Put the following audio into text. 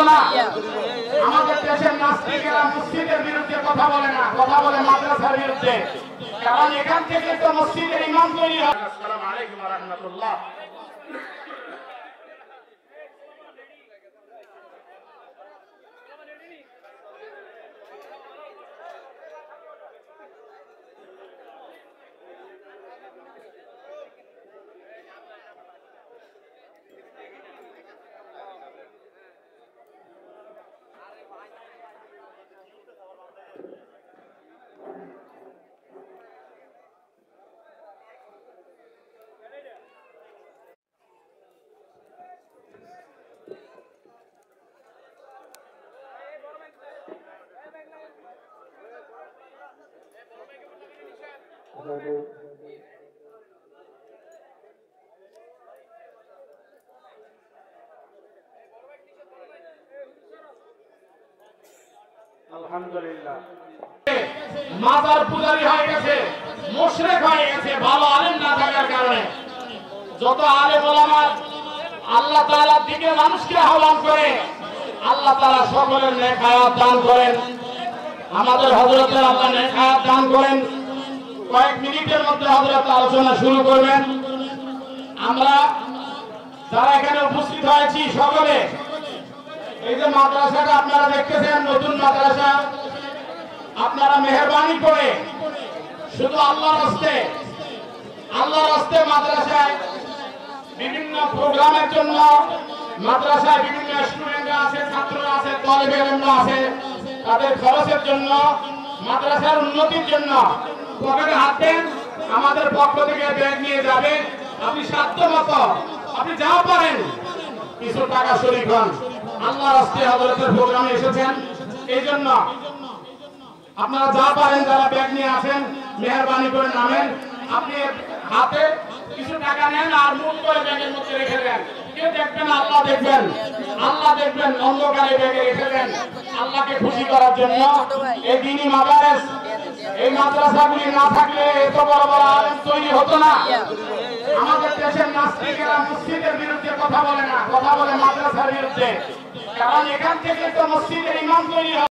না। আমাদের দেশের নাস্তিকেরা মসজিদের বিরুদ্ধে কথা বলে না, কথা বলে মাদ্রাসার বিরুদ্ধে, কারণ এখান থেকে তো মসজিদের ইমাম তৈরি হয়। আসসালামু আলাইকুম ওয়া রাহমাতুল্লাহ। আলহামদুলিল্লাহ, মাজার পূজারী হয়ে গেছে, মুশরিক হয়ে গেছে, ভালো আলেম না থাকার কারণে। যত আলেম ওলামা আল্লাহ তাআলার দিকে মানুষকে আহ্বান করে, আল্লাহ তাআলা সকলের নেক হায়াত দান করেন। আমাদের হযরতের আল্লাহ নেক হায়াত দান করেন। কয়েক মিনিটের মধ্যে হযরত আলোচনা শুরু করবেন। আমরা যারা এখানে উপস্থিত হয়েছি সকলে, এই যে মাদ্রাসাটা আপনারা দেখতেছেন, নতুন মাদ্রাসা, আপনারা মেহেরবানি করে শুধু আল্লাহর রাস্তে মাদ্রাসায় বিভিন্ন প্রোগ্রামের জন্য, মাদ্রাসায় বিভিন্ন স্টুডেন্টরা আছে, ছাত্ররা আছে, তালেবে ইলমরা আছে, তাদের খরচের জন্য, মাদ্রাসার উন্নতির জন্য পকেটে হাত দেন। আমাদের পক্ষ থেকে ব্যাগ নিয়ে যাবে। আপনি সাধ্য মতো আপনি যা পারেন কিছু টাকা শরীক হন। আল্লাহর রাস্তে হযরতের প্রোগ্রামে এসেছেন, এই জন্য আপনারা যা পারেন, যারা ব্যাগ নিয়ে আসেন, মেহেরবানি করে নামেন। আপনি হাতে কিছু টাকা নেন আর মুখ করে ব্যাগের মধ্যে রেখে দেন। কে দেখবেন? আল্লাহ দেখবেন। আল্লাহ দেখবেন, অন্ধকারে ব্যাগে রেখে দেন। আল্লাহকে খুশি করার জন্য এই দ্বীনি মাদারেস, এই মাদ্রাসাগুলি না থাকলে এত বড় বড় আলেম তৈরি হতো না। আমাদের দেশের নাস্তিকেরা মসজিদের বিরুদ্ধে কথা বলে না, কথা বলে মাদ্রাসার বিরুদ্ধে, কারণ এখান থেকে তো মসজিদের ইমাম তৈরি হয়।